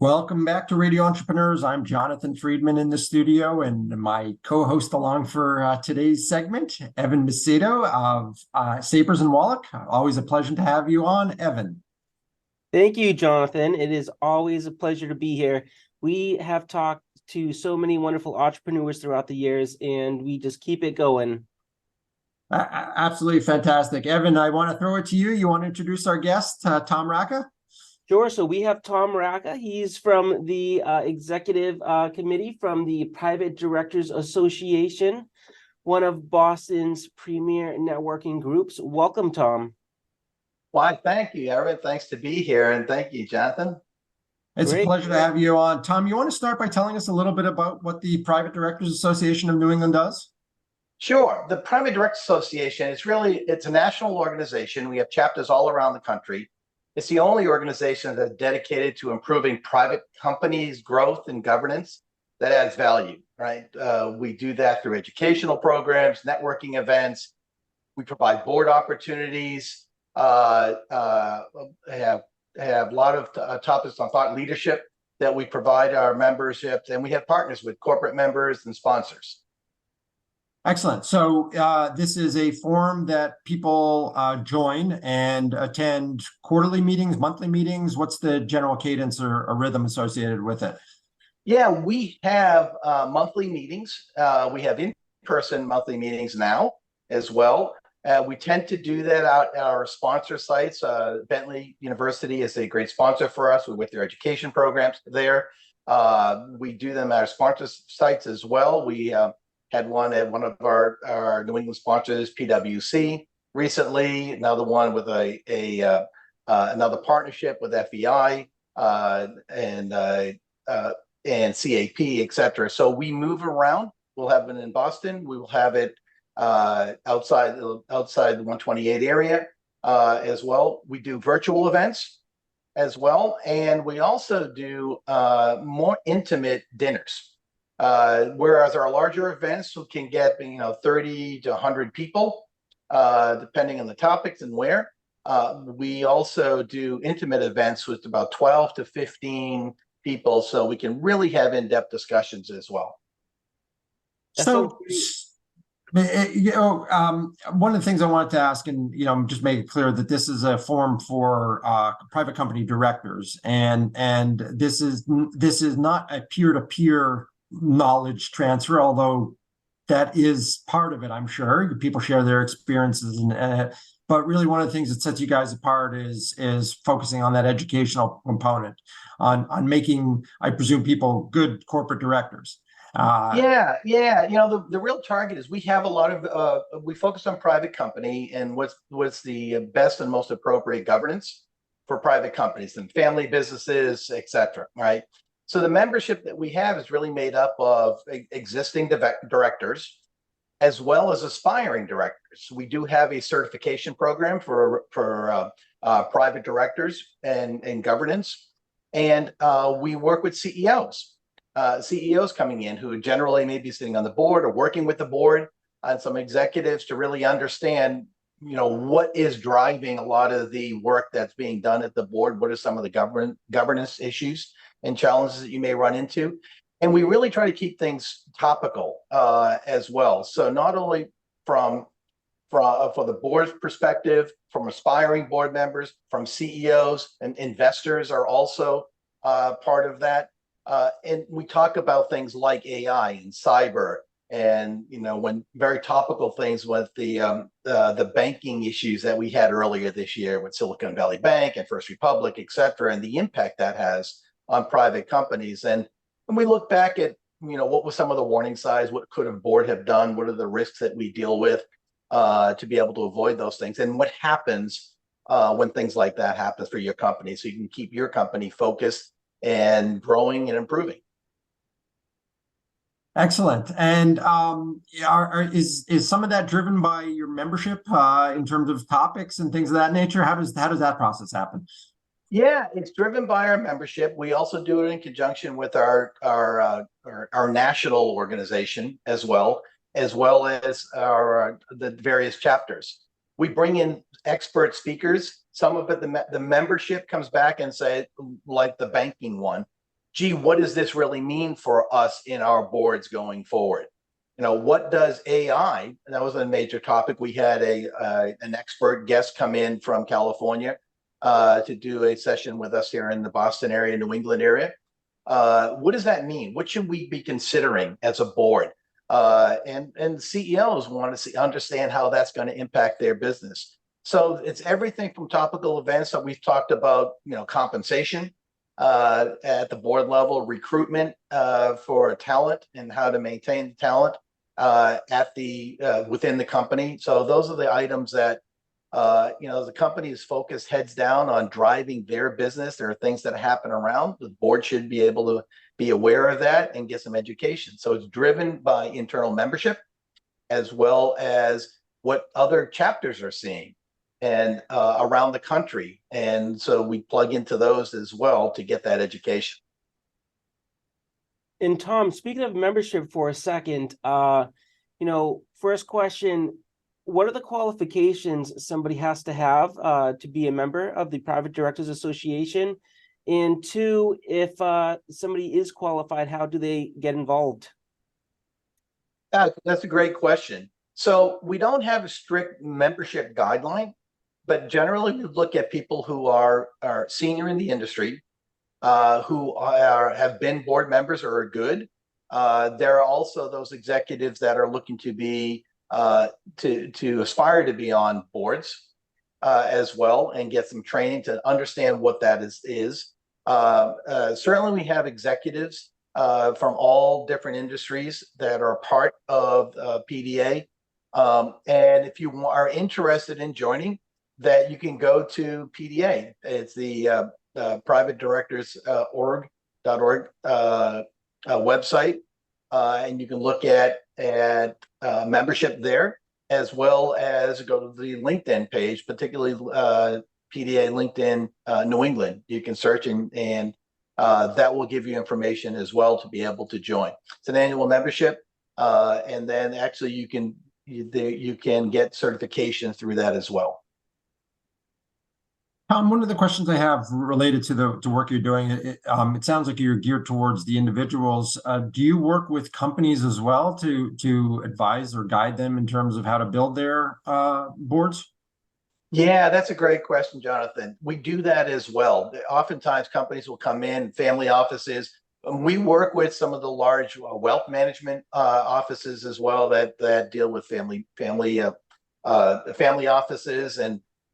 Welcome back to Radio Entrepreneurs. I'm Jonathan Freedman in the studio, and my co-host along for today's segment, Evan Macedo of Sapers and Wallack. Always a pleasure to have you on, Evan. Thank you, Jonathan. It is always a pleasure to be here. We have talked to so many wonderful entrepreneurs throughout the years, and we just keep it going. Absolutely fantastic. Evan, I want to throw it to you. You want to introduce our guest, Tom Racca? Sure. So we have Tom Racca. He's from the executive committee from the Private Directors Association, one of Boston's premier networking groups. Welcome, Tom. Why, thank you, Evan. Thanks to be here, and thank you, Jonathan. It's a pleasure to have you on. Tom, you want to start by telling us a little bit about what the Private Directors Association of New England does? Sure. The Private Directors Association it's a national organization. We have chapters all around the country. It's the only organization that's dedicated to improving private companies' growth and governance that adds value, right? We do that through educational programs, networking events. We provide board opportunities, have a lot of topics on thought leadership that we provide our memberships, and we have partners with corporate members and sponsors. Excellent. So this is a forum that people join and attend quarterly meetings, monthly meetings. What's the general cadence or rhythm associated with it? Yeah, we have monthly meetings. We have in-person monthly meetings now as well. We tend to do that out at our sponsor sites. Bentley University is a great sponsor for us with their education programs there. We do them at our sponsor sites as well. We had one at one of our New England sponsors, PwC, recently. Another one with another partnership with FEI and CAP, et cetera. So we move around. We'll have it in Boston. We will have it outside the 128 area as well. We do virtual events as well, and we also do more intimate dinners. Whereas our larger events can get 30 to 100 people, depending on the topics and where. We also do intimate events with about 12 to 15 people, so we can really have in-depth discussions as well. So, one of the things I wanted to ask, and just make it clear that this is a forum for private company directors, and this is not a peer-to-peer knowledge transfer, although that is part of it. I'm sure people share their experiences, but really one of the things that sets you guys apart is focusing on that educational component, on making, I presume, people good corporate directors. Yeah. The real target is we have a lot of we focus on private company and what's the best and most appropriate governance for private companies and family businesses, et cetera, right? So the membership that we have is really made up of existing directors as well as aspiring directors. We do have a certification program for private directors and governance, and we work with CEOs. CEOs coming in who generally may be sitting on the board or working with the board and some executives to really understand what is driving a lot of the work that's being done at the board. What are some of the governance issues and challenges that you may run into? And we really try to keep things topical as well. So not only for the board's perspective, from aspiring board members, from CEOs, and investors are also part of that. And we talk about things like AI and cyber, and when very topical things with the banking issues that we had earlier this year with Silicon Valley Bank and First Republic, et cetera, and the impact that has on private companies. And when we look back at what was some of the warning signs, what could a board have done, what are the risks that we deal with to be able to avoid those things, and what happens when things like that happens for your company, so you can keep your company focused and growing and improving. Excellent. And is some of that driven by your membership in terms of topics and things of that nature? How does that process happen? Yeah, it's driven by our membership. We also do it in conjunction with our national organization as well as the various chapters. We bring in expert speakers. Some of it, the membership comes back and say, like the banking one, gee, what does this really mean for us in our boards going forward? What does AI? That was a major topic. We had an expert guest come in from California to do a session with us here in the Boston area, New England area. What does that mean? What should we be considering as a board? And CEOs want to understand how that's going to impact their business. So it's everything from topical events that we've talked about, compensation at the board level, recruitment for talent and how to maintain the talent within the company. So those are the items that the company is focused heads down on driving their business. There are things that happen around. The board should be able to be aware of that and get some education. So it's driven by internal membership as well as what other chapters are seeing and around the country. And so we plug into those as well to get that education. And Tom, speaking of membership for a second, first question, what are the qualifications somebody has to have to be a member of the Private Directors Association? And two, if somebody is qualified, how do they get involved? That's a great question. So we don't have a strict membership guideline, but generally we look at people who are senior in the industry, who have been board members or are good. There are also those executives that are looking to be to aspire to be on boards as well and get some training to understand what that is. Certainly we have executives from all different industries that are part of PDA. And if you are interested in joining, that you can go to PDA. It's the Private Directors .org website, and you can look at membership there, as well as go to the LinkedIn page, particularly PDA LinkedIn New England. You can search and that will give you information as well to be able to join. It's an annual membership, and then actually you can get certification through that as well. Tom, one of the questions I have related to the work you're doing, it sounds like you're geared towards the individuals. Do you work with companies as well to advise or guide them in terms of how to build their boards? Yeah, that's a great question, Jonathan. We do that as well. Oftentimes companies will come in, family offices. We work with some of the large wealth management offices as well that deal with family offices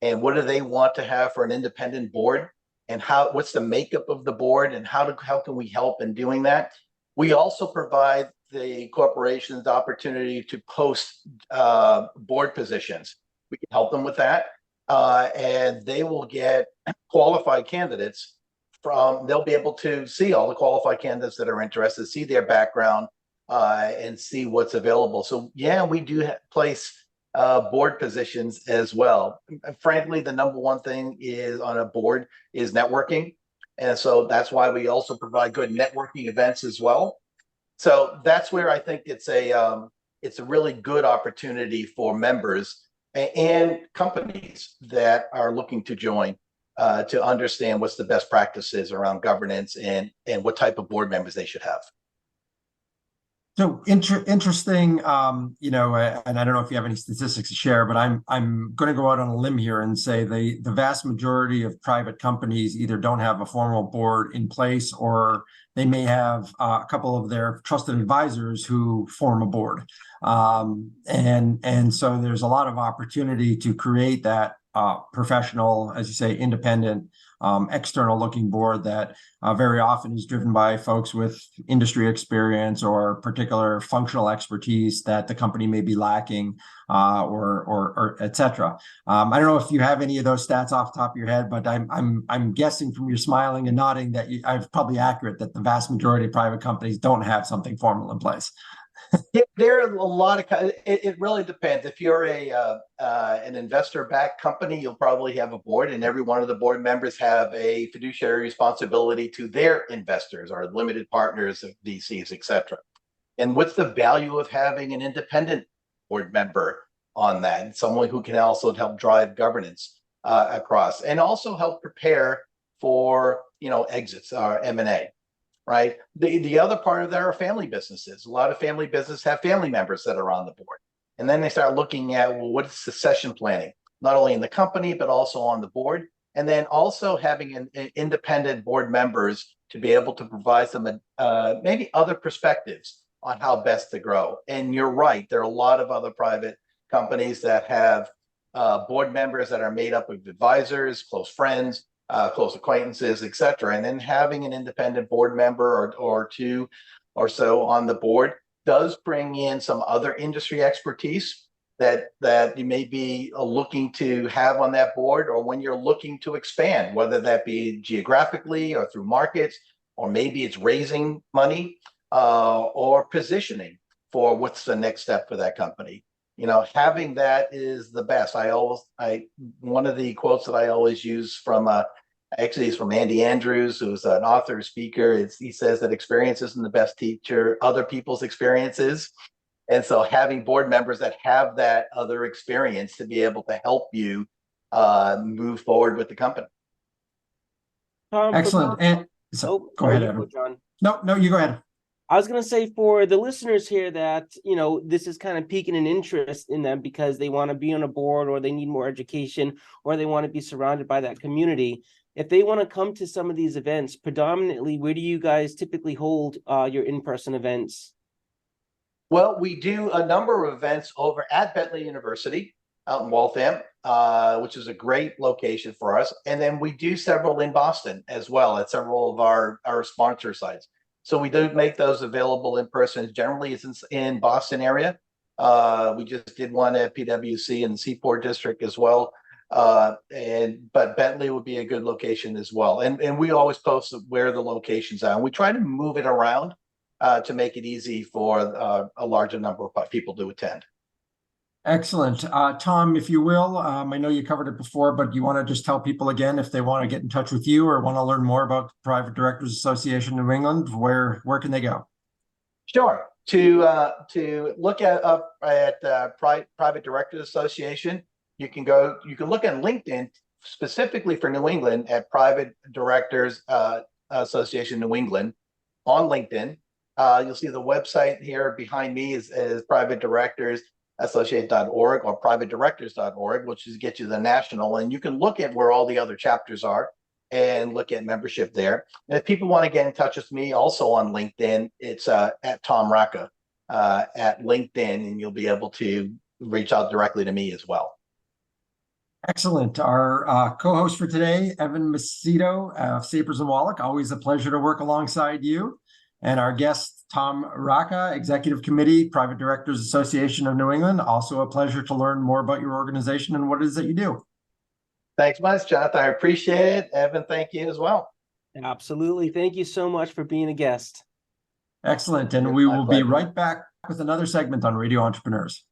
and what do they want to have for an independent board, and what's the makeup of the board, and how can we help in doing that. We also provide the corporations the opportunity to post board positions. We can help them with that, and they will get qualified candidates they'll be able to see all the qualified candidates that are interested, see their background, and see what's available. So yeah, we do place board positions as well. Frankly, the number one thing is on a board is networking. And so that's why we also provide good networking events as well. So that's where I think it's a really good opportunity for members and companies that are looking to join to understand what's the best practices around governance and what type of board members they should have. So interesting, and I don't know if you have any statistics to share, but I'm going to go out on a limb here and say the vast majority of private companies either don't have a formal board in place, or they may have a couple of their trusted advisors who form a board, and so there's a lot of opportunity to create that professional, as you say, independent, external looking board that very often is driven by folks with industry experience or particular functional expertise that the company may be lacking, or et cetera. I don't know if you have any of those stats off the top of your head, but I'm guessing from your smiling and nodding that I'm probably accurate that the vast majority of private companies don't have something formal in place. There are a lot of, it really depends. If you're an investor-backed company, you'll probably have a board, and every one of the board members have a fiduciary responsibility to their investors or limited partners, VCs, et cetera. And what's the value of having an independent board member on that? Someone who can also help drive governance across, and also help prepare for exits or M&A. right? The other part of that are family businesses. A lot of family businesses have family members that are on the board. And then they start looking at, well, what is succession planning, not only in the company, but also on the board. And then also having an independent board members to be able to provide some maybe other perspectives on how best to grow. And you're right, there are a lot of other private companies that have board members that are made up of advisors, close friends, close acquaintances, et cetera. And then having an independent board member or two or so on the board does bring in some other industry expertise that you may be looking to have on that board, or when you're looking to expand, whether that be geographically or through markets, or maybe it's raising money or positioning for what's the next step for that company. You know, having that is the best. One of the quotes that I always use from actually is from Andy Andrews, who's an author, speaker. He says that experience isn't the best teacher, other people's experiences. And so having board members that have that other experience to be able to help you move forward with the company. Excellent. And so, go ahead, Evan. John. No, you go ahead. I was going to say for the listeners here that, you know, this is kind of piquing an interest in them because they want to be on a board, or they need more education, or they want to be surrounded by that community. If they want to come to some of these events, predominantly, where do you guys typically hold your in-person events? Well, we do a number of events over at Bentley University out in Waltham, which is a great location for us. And then we do several in Boston as well at several of our sponsor sites. So we do make those available in person. Generally, it's in Boston area. We just did one at PwC in the Seaport District as well. But Bentley would be a good location as well. And we always post where the locations are. And we try to move it around to make it easy for a larger number of people to attend. Excellent. Tom, if you will, I know you covered it before, but you want to just tell people again, if they want to get in touch with you or want to learn more about the Private Directors Association New England, where can they go? Sure. To look at Private Directors Association, you can look at LinkedIn specifically for New England at Private Directors Association New England on LinkedIn. You'll see the website here behind me is privatedirectorsassociation.org or privatedirectors.org, which is get you the national. And you can look at where all the other chapters are and look at membership there. And if people want to get in touch with me also on LinkedIn, it's at Tom Racca at LinkedIn, and you'll be able to reach out directly to me as well. Excellent. Our co-host for today, Evan Macedo of Sapers and Wallack. Always a pleasure to work alongside you. And our guest, Tom Racca, Executive Committee, Private Directors Association of New England. Also a pleasure to learn more about your organization and what it is that you do. Thanks much, Jonathan. I appreciate it. Evan, thank you as well. Absolutely. Thank you so much for being a guest. Excellent. And we will be right back with another segment on Radio Entrepreneurs.